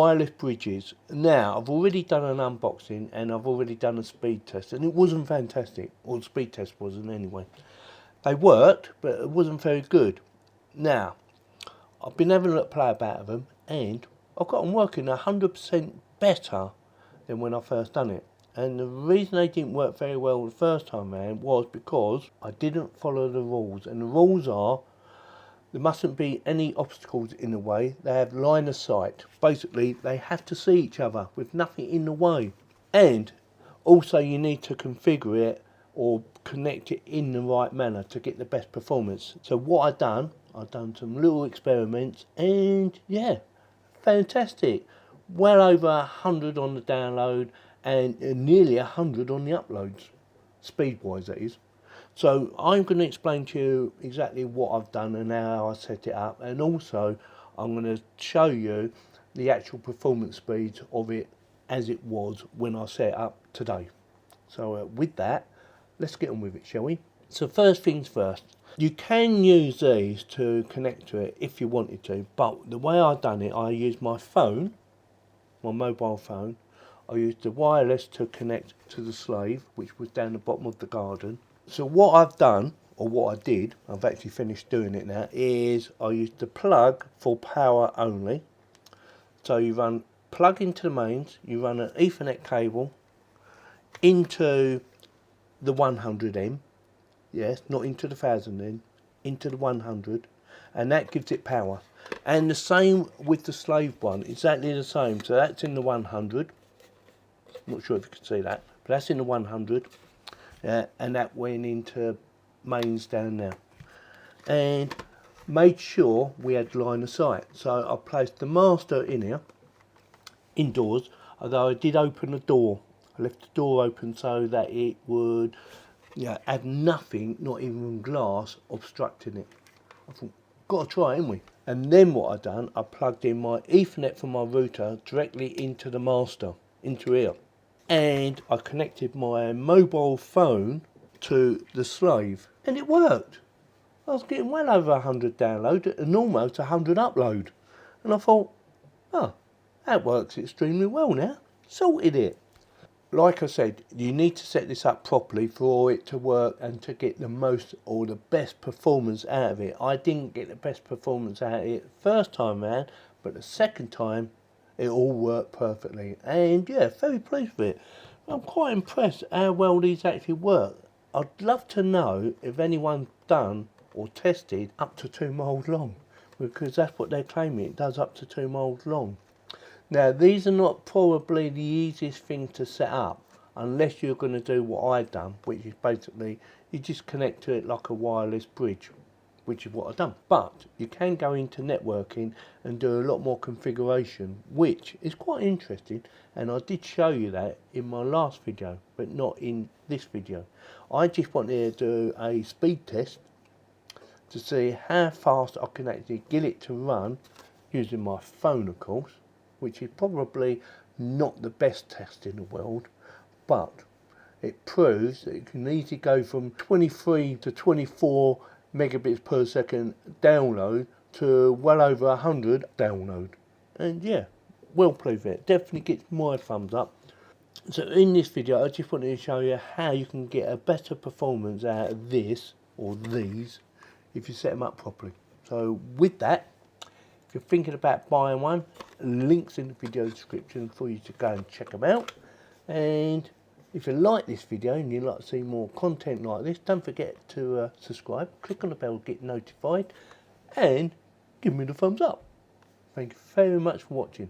wireless bridges. Now, I've already done an unboxing and I've already done a speed test, and it wasn't fantastic, or the speed test wasn't anyway. They worked, but it wasn't very good. Now, I've been having a look play about them, and I've got them working 100% better than when I first done it. And the reason they didn't work very well the first time around was because I didn't follow the rules. And the rules are, there mustn't be any obstacles in the way. They have line of sight. Basically, they have to see each other with nothing in the way. And also you need to configure it or connect it in the right manner to get the best performance. So what I've done some little experiments, and yeah, fantastic. Well over 100 on the download and nearly 100 on the uploads, speed-wise that is. So I'm going to explain to you exactly what I've done and how I set it up, and also I'm going to show you the actual performance speeds of it as it was when I set it up today. So with that, let's get on with it, shall we? So first things first, you can use these to connect to it if you wanted to, but the way I've done it, I used my phone, my mobile phone. I used the wireless to connect to the slave, which was down the bottom of the garden. So what I've done, or what I did, I've actually finished doing it now, is I used the plug for power only. So you run plug into the mains, you run an Ethernet cable into the 100M, yes, not into the 1000M, into the 100, and that gives it power. And the same with the slave one, exactly the same. So that's in the 100, I'm not sure if you can see that, but that's in the 100. And that went into mains down there, and made sure we had line of sight. So I placed the master in here indoors, although I did open the door. I left the door open so that it would have nothing, not even glass, obstructing it. I thought, got to try it, haven't we? And then what I done, I plugged in my Ethernet from my router directly into the master, into here. And I connected my mobile phone to the slave, and it worked. I was getting well over 100 download and almost 100 upload, and I thought, oh, that works extremely well now. Sorted it. Like I said, you need to set this up properly for it to work and to get the most or the best performance out of it. I didn't get the best performance out of it first time round, but the second time it all worked perfectly, and yeah, very pleased with it. I'm quite impressed how well these actually work. I'd love to know if anyone's done or tested up to 2 miles long, because that's what they're claiming, it does up to 2 miles long. Now these are not probably the easiest thing to set up unless you're going to do what I've done, which is basically you just connect to it like a wireless bridge, which is what I've done. But you can go into networking and do a lot more configuration, which is quite interesting, and I did show you that in my last video, but not in this video. I just wanted to do a speed test to see how fast I can actually get it to run using my phone, of course, which is probably not the best test in the world, but it proves that it can easily go from 23 to 24 megabits per second download to well over 100 download. And yeah, well pleased with it. Definitely gets my thumbs up. So in this video I just wanted to show you how you can get a better performance out of this or these if you set them up properly. So with that, if you're thinking about buying one, links in the video description for you to go and check them out. And if you like this video and you'd like to see more content like this, don't forget to subscribe, click on the bell to get notified, and give me the thumbs up. Thank you very much for watching.